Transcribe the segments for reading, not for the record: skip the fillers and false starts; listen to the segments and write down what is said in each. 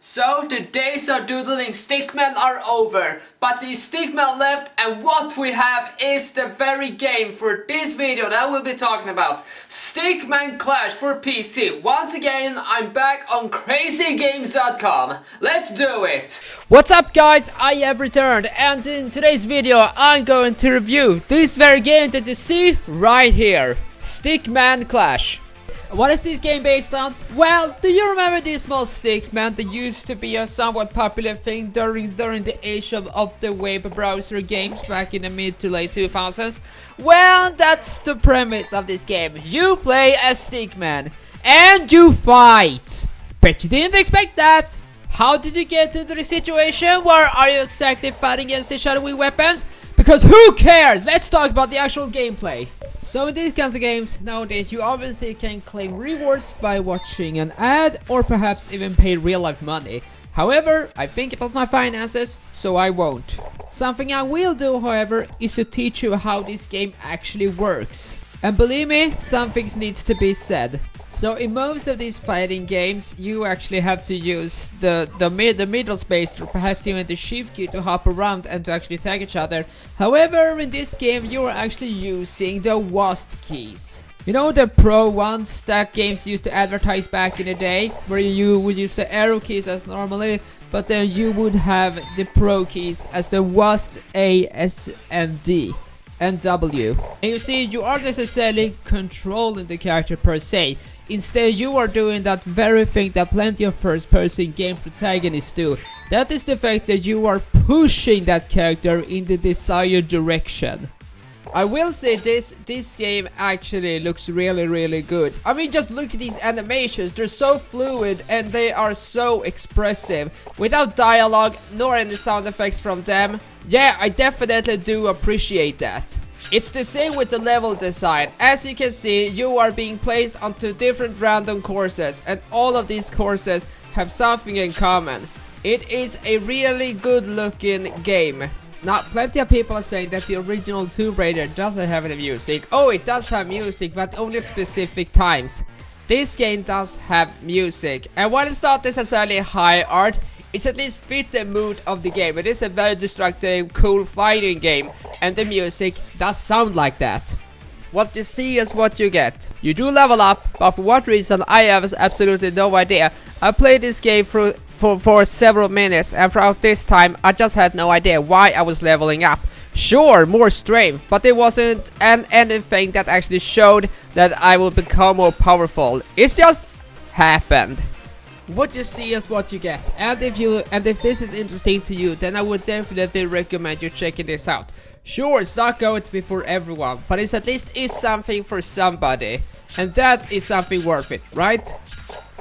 So the days of doodling stickmen are over, but the stickmen left, and what we have is the very game for this video that we'll be talking about. Stickman Clash for PC. Once again, I'm back on crazygames.com. Let's do it! What's up guys, I have returned, and in today's video I'm going to review this very game that you see right here. Stickman Clash. What is this game based on? Well, do you remember this small stickman that used to be a somewhat popular thing during the age of the web browser games back in the mid to late 2000s? Well, that's the premise of this game. You play as stickman and you fight. Bet you didn't expect that. How did you get into the situation? Where are you exactly fighting against each other with weapons? Because who cares? Let's talk about the actual gameplay. So in these kinds of games nowadays, you obviously can claim rewards by watching an ad or perhaps even pay real life money. However, I think about my finances, so I won't. Something I will do, however, is to teach you how this game actually works. And believe me, some things needs to be said. So in most of these fighting games, you actually have to use the middle space or perhaps even the shift key to hop around and to actually attack each other. However, in this game, you are actually using the WASD keys. You know the pro ones that games used to advertise back in the day, where you would use the arrow keys as normally, but then you would have the pro keys as the WASD, A, S, and D. And W. And you see, you aren't necessarily controlling the character per se. Instead, you are doing that very thing that plenty of first-person game protagonists do. That is the fact that you are pushing that character in the desired direction. I will say this game actually looks really good. I mean, just look at these animations. They're so fluid and they are so expressive. Without dialogue nor any sound effects from them. Yeah, I definitely do appreciate that. It's the same with the level design. As you can see, you are being placed onto different random courses, and all of these courses have something in common. It is a really good looking game. Now, plenty of people are saying that the original Tomb Raider doesn't have any music. Oh, it does have music, but only at specific times. This game does have music, and while it's not necessarily high art, it's at least fit the mood of the game. It is a very destructive, cool fighting game, and the music does sound like that. What you see is what you get. You do level up, but for what reason I have absolutely no idea. I played this game for several minutes, and throughout this time I just had no idea why I was leveling up. Sure, more strength, but it wasn't anything that actually showed that I will become more powerful. It just happened. What you see is what you get, and if this is interesting to you, then I would definitely recommend you checking this out. Sure, it's not going to be for everyone, but it at least is something for somebody, and that is something worth it, right?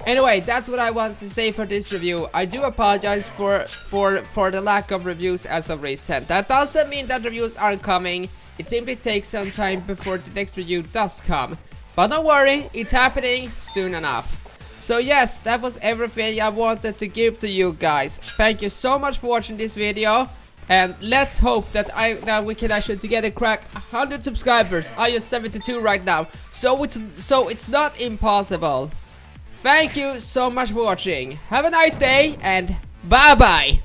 Anyway, that's what I want to say for this review. I do apologize for the lack of reviews as of recent. That doesn't mean that reviews aren't coming. It simply takes some time before the next review does come. But don't worry, it's happening soon enough. So yes, that was everything I wanted to give to you guys. Thank you so much for watching this video. And let's hope that we can actually together crack 100 subscribers. I have 72 right now. So it's not impossible. Thank you so much for watching. Have a nice day and bye bye.